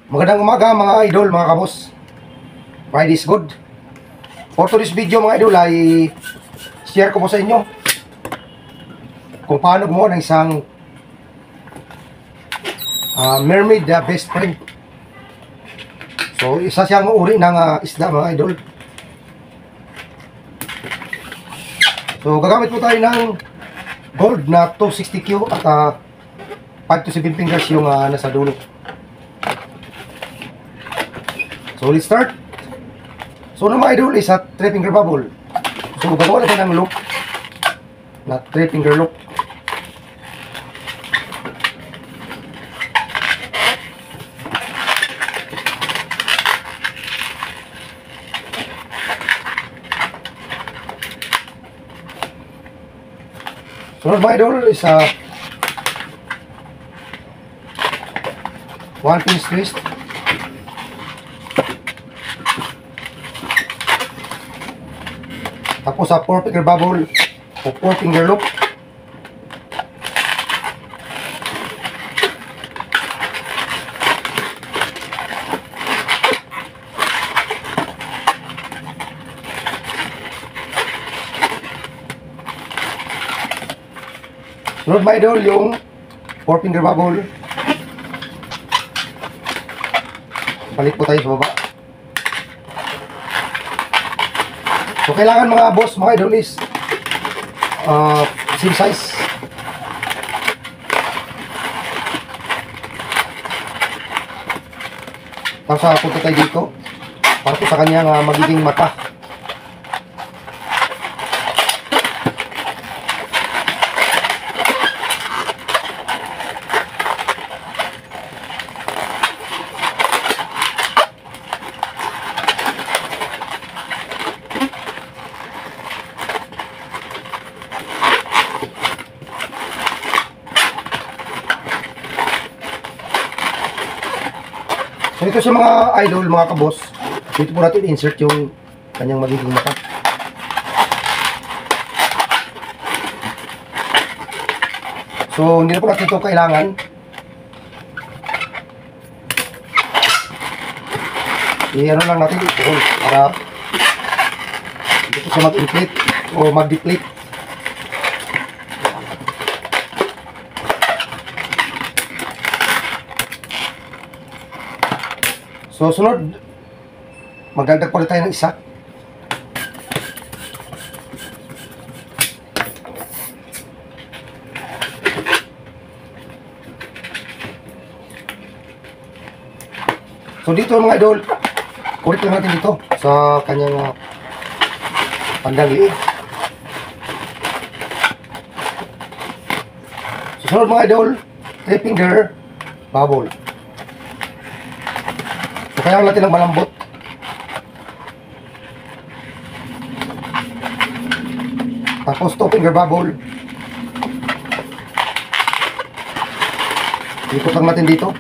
Magandang umaga mga idol, mga kabos. Friday is good. For today's video mga idol ay share ko po sa inyo kung paano gumawa ng isang mermaid best friend. So isa siyang uri ng isda mga idol. So gagamit po tayo ng gold na 260Q at 5 to 7 fingers yung nasa dulo. So let's start. So mga idol is a 3 finger bubble. So gagawa natin ng loop na 3 finger loop. So mga idol is a 1 pin twist. Tapos sa 4 finger bubble o 4 finger loop. Sunod mga idol yung 4 finger bubble. Balik po tayo sa baba. So kailangan mga boss, mga idol is same size. Tapos punta tayo dito para po sa kanyang magiging mata. So ito sa mga idol, mga kabos, dito po natin insert yung kanyang magiging mata. So hindi na po natin ito kailangan. I-ano lang natin ito para dito siya mag-inflate o mag-deflate. So, sunod, magdagdag pa rin tayo ng isa. So, dito mga idol, ulit lang natin dito sa kanyang pandang liig. So, sunod mga idol, 3 finger bubble. So, kailangan natin ng malambot. Tapos 2 finger bubble. Ikot lang natin dito.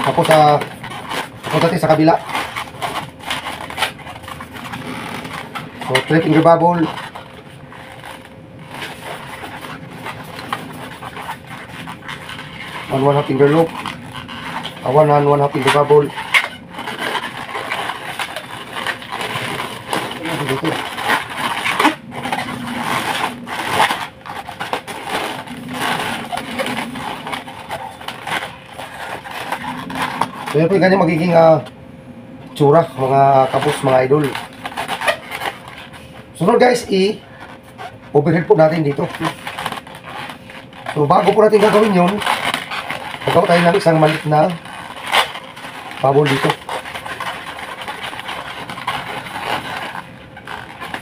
Tapos ikot natin sa kabila. So 3 finger bubble. 1/2 finger loop, 1/2 finger bubble. Dito. So yan po yung kanyang magiging tsura, mga kapos, mga idol. Sunod guys, i-overhead po natin dito. So bago po natin gagawin yun, gagawa tayo ng isang maliit na bubble dito.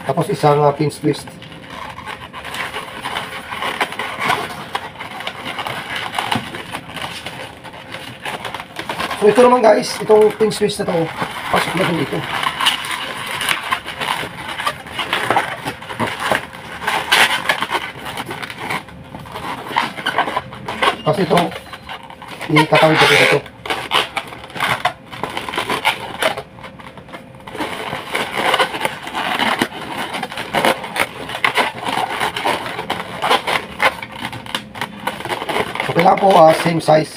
Tapos isang pin twist. So ito naman guys, itong pin twist na to, pasok natin dito. Kasi ito, itatawid natin dito. kailangan po same size.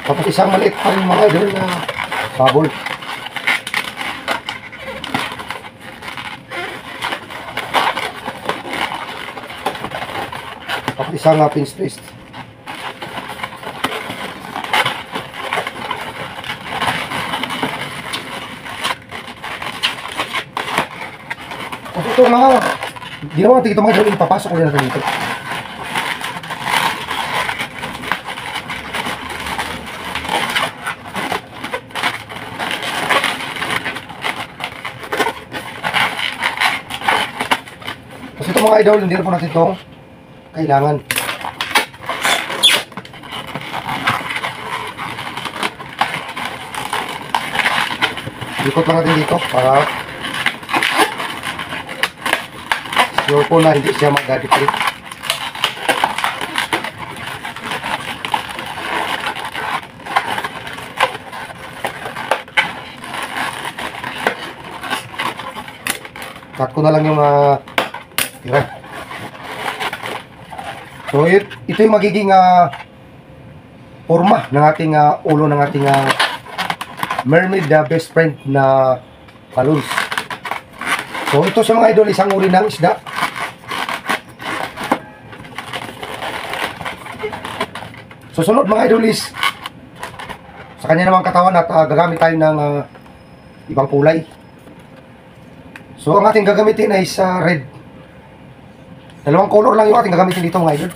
Tapos isang maliit pa rin mga idol na bubble. Tapos isang pinch twist. Tapos ito mga ginawa natin ito mga idol, ipapasok ulit natin dito. Kasi ito mga idol, hindi na po natin ito kailangan. Ikot lang natin dito para sure po na hindi siya mag-deplete. Cut ko na lang yung tira. So ito yung magiging forma ng ating ulo ng ating mermaid best friend na balloons. So ito sa mga idol, isang uri ng isda. Susunod mga idol is sa kanya namang katawan at gagamit tayo ng ibang kulay. So ang ating gagamitin ay sa red. Dalawang color lang yung ating gagamitin dito mga idol.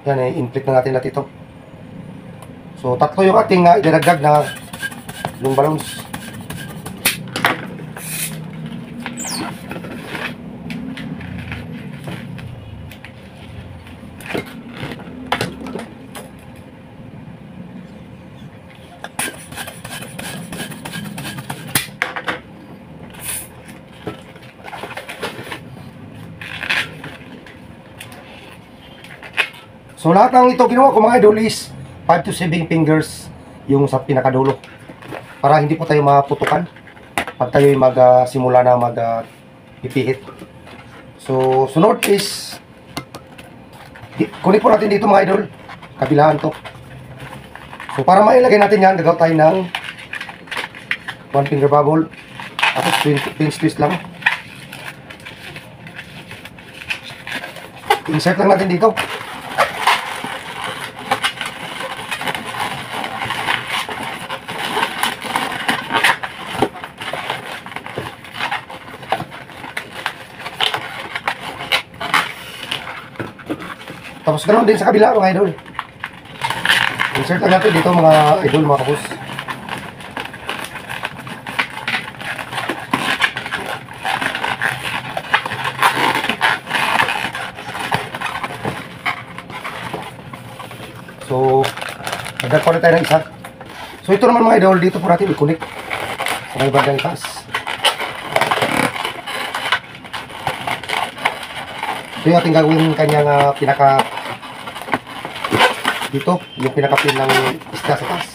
Yan ay inflict na natin lahat ito. So tatlo yung ating idadagdag na yung balloons. So lahat ng ito ginawa ko mga idol is 5 to 7 fingers yung sa pinakadulo para hindi po tayo maputukan pag tayo magsimula na ipihit. So sunod is kunin po natin dito mga idol, kabilaan to. So para mailagay natin yan, gagawa tayo ng 1 finger bubble tapos pinch twist lang. Insert lang natin dito. Tapos ganoon din sa kabila mga idol. Insert lang natin dito mga idol, mga kabus. So, nagdag pa rin tayo ng isa. So ito naman mga idol, dito po natin i-connect sa may bandang itaas. Ito yung ating gagawin kanyang pinaka dito, yung pinaka-pin ng isda sa taas.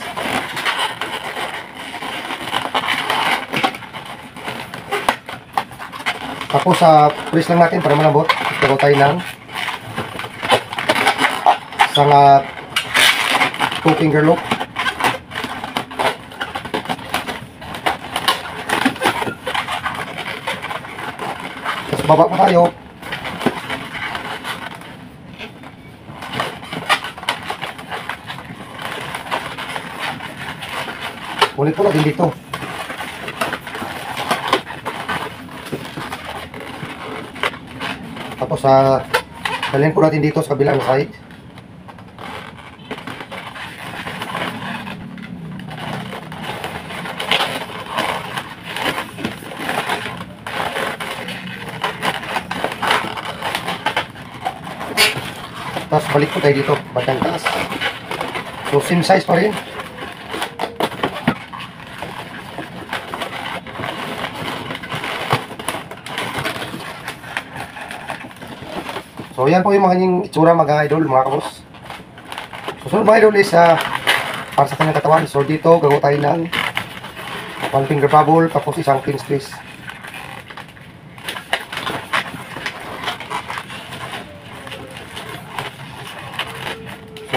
Tapos press lang natin para malambot. Gagawa tayo ng isang 2 finger loop. Tapos baba pa tayo. Ulit po natin dito. Tapos dalhin po natin dito sa kabilang side. Tapos balik po tayo dito, bandang taas. So same size pa rin. So yan po yung mga yung itsura mga idol, mga kabos. Susunod mga idol is para sa kanyang katawan. So dito gagawa tayo ng 1 finger bubble tapos isang pin space. So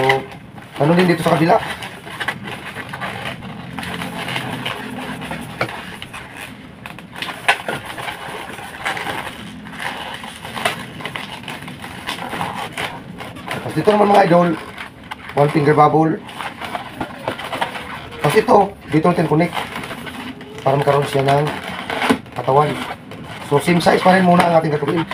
ano din dito sa kabila. Tapos dito naman mga idol, 1 finger bubble. Tapos ito, dito natin connect para magkaroon siya ng katawan. So same size pa rin muna ang ating gagawin.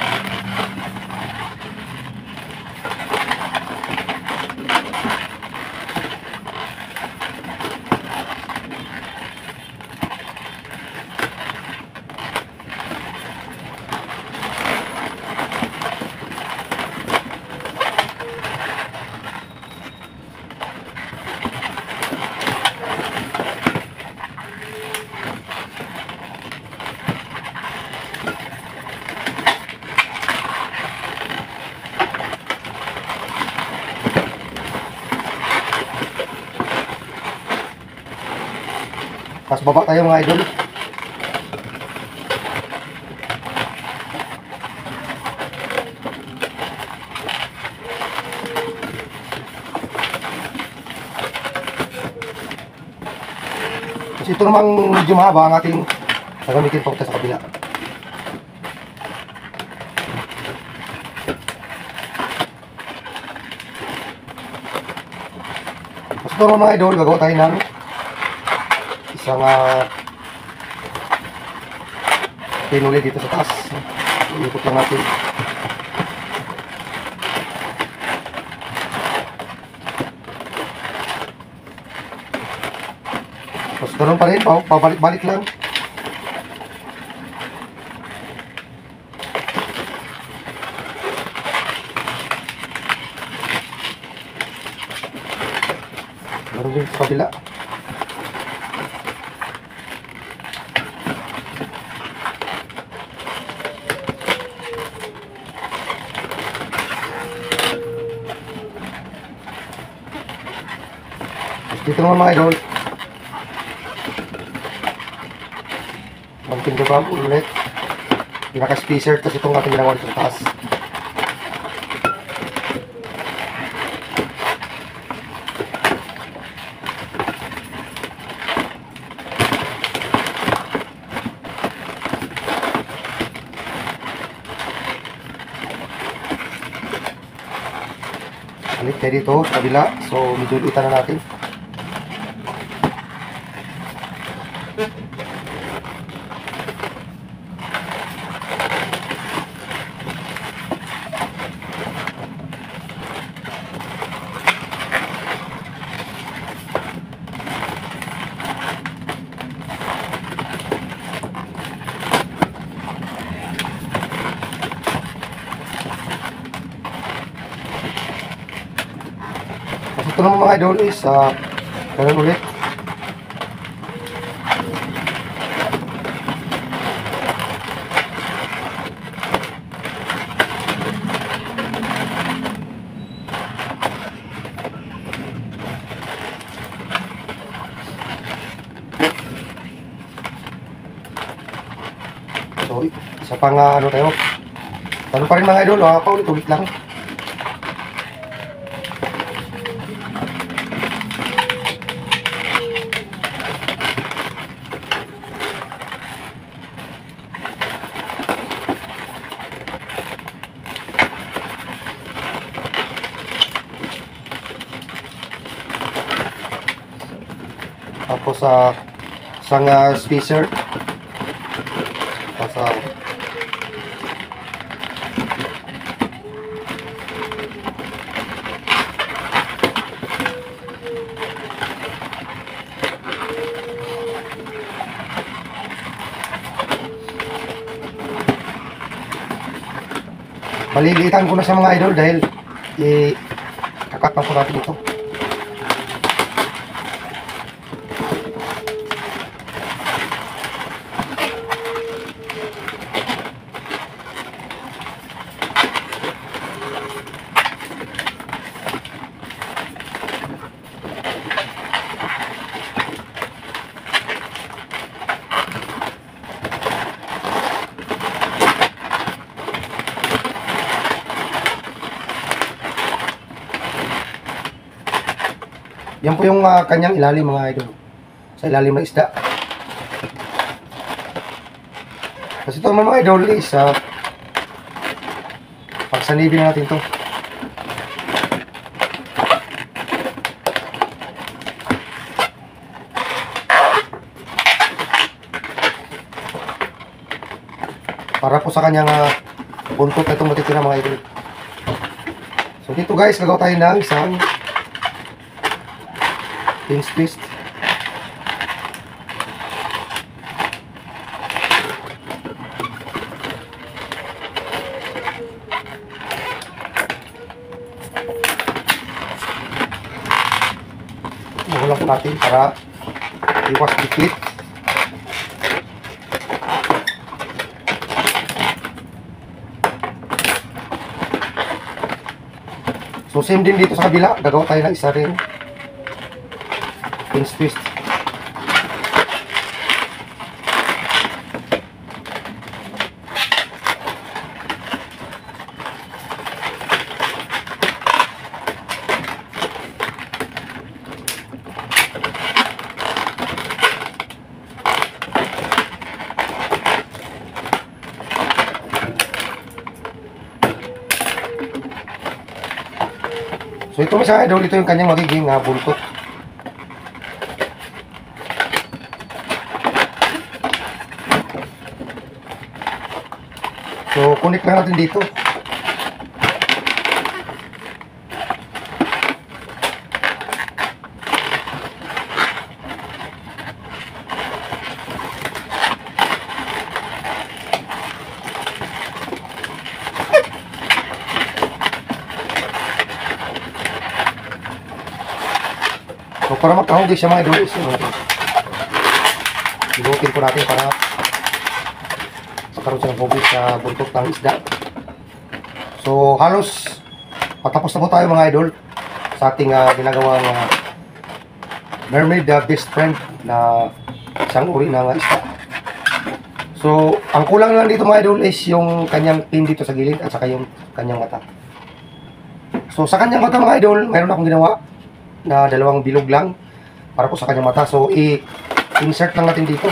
Tapos baba tayo mga idol. Tapos ito namang medyo mahaba ang ating gagamitin pa sa kabila. Tapos ito naman mga idol, gagawa tayo ng isang pinuli dito sa taas. Ikot lang natin. Tapos ganoon pa rin, pabalik-balik lang. Ganoon din sa kabila. Dito naman mga idol, 1 finger bump ulit, pinaka-spacer, tapos itong ating ginawa dito sa taas. Balik tayo dito sa kabila, so medyo ulitan na natin. Ito naman mga idol is ganun ulit. So isa pang ano tayo, ano pa rin mga idol, paulit-ulit lang. Tapos isang spacer. Tapos malilitan ko na sa mga idol dahil cut lang po natin ito. Yan po yung kanyang ilalim mga idol. Sa ilalim ng isda. Kasi ito mga idol is pagsanibin natin to. Para po sa kanyang buntot na itong matitira mga idol. So dito guys, gagawa tayo ng isang pinch twist. Magulang po natin para iwas dikit. So same din dito sa kabila, gagawa tayo ng isa rin pinch twist. So ito mga idol, ito yung kanyang magiging buntot. So connect lang natin dito. So para magkahugis siya mga idol, ibutin po natin para magkaroon siya ng hugis sa buntot ng isda. So halos patapos na po tayo mga idol sa ating ginagawang mermaid best friend na isang uri ng isda. So ang kulang lang dito mga idol is yung kanyang pin dito sa gilid at saka yung kanyang mata. So sa kanyang mata mga idol, mayroon akong ginawa na dalawang bilog lang para po sa kanyang mata. So i-insert lang natin dito.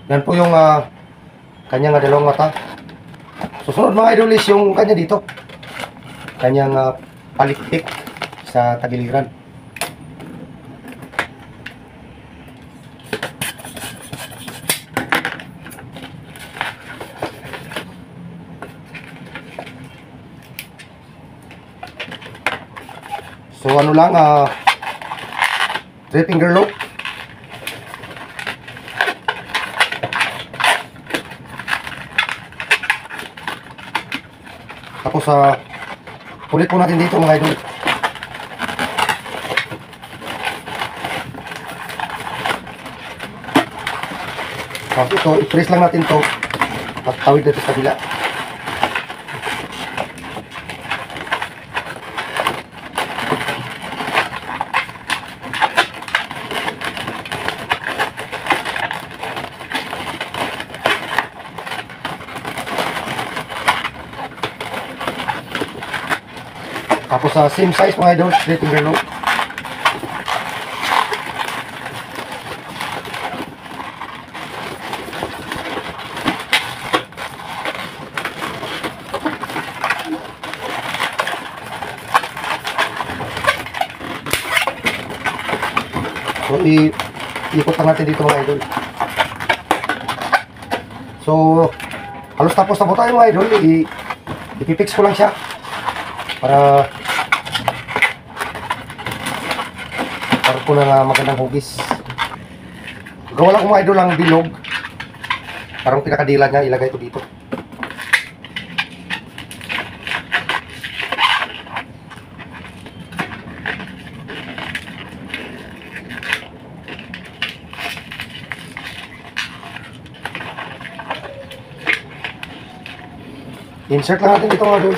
Yan po yung kanyang dalawang mata. Susunod mga idol is yung kanya dito, kanyang palikpik sa tagiliran. So ano lang, 3 finger loop. Tapos ulit po natin dito mga idol. Tapos ito, i-press lang natin to at tawid dito sa kabila. Tapos same size mga idol, 3 finger loop. So i-ikot lang natin dito mga idol. So halos tapos na po tayo mga idol. I-fix ko lang siya para po na magandang hugis. Gawa lang ko mga idol ang bilog. Parang pinakadila niya, ilagay ko dito. Insert lang natin dito mga idol.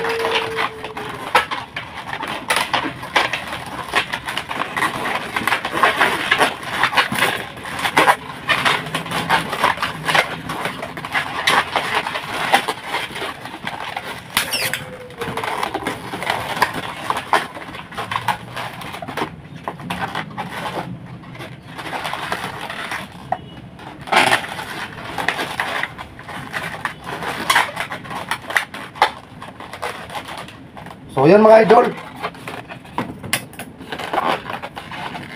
So yan mga idol,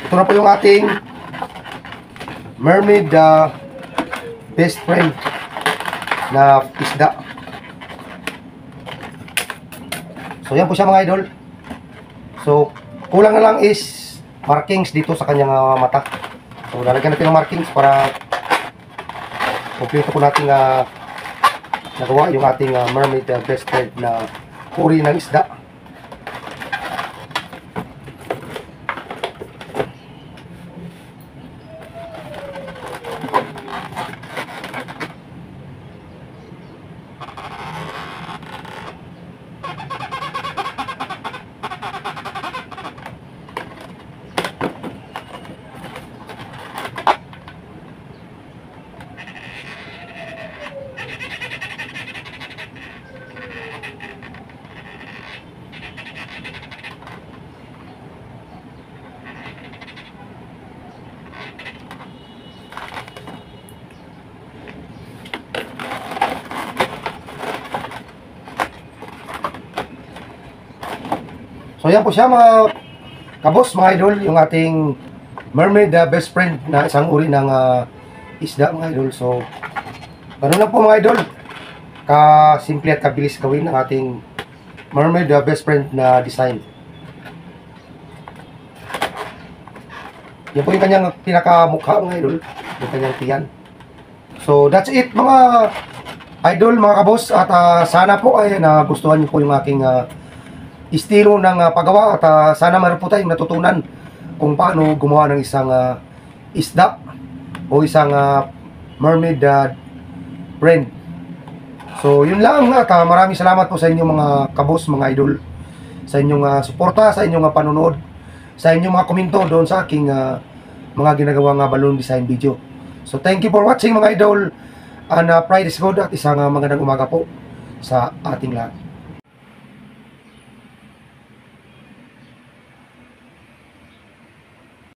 ito na po yung ating mermaid best friend na isda. So yan po siya mga idol. So kulang na lang is markings dito sa kanyang mata. So lalagyan natin ng markings para kompleto po natin nagawa yung ating mermaid best friend na uri ng isda. So yan po siya mga kabos, mga idol, yung ating mermaid best friend na isang uri ng isda mga idol. So ganun lang po mga idol, kasimple at kabilis gawin ng ating mermaid best friend na design. Yan po yung kanyang pinakamukha mga idol, yung kanyang tiyan. So that's it mga idol, mga kabos, at sana po ay nagustuhan niyo po yung aking estilo ng paggawa, at sana meron po tayong natutunan kung paano gumawa ng isang isda o isang mermaid friend. So yun lang, at maraming salamat po sa inyong mga kabos, mga idol, sa inyong suporta, sa inyong panonood, sa inyong mga komento doon sa aking mga ginagawang balloon design video. So thank you for watching mga idol, and pride is good, at isang magandang umaga po sa ating lahat.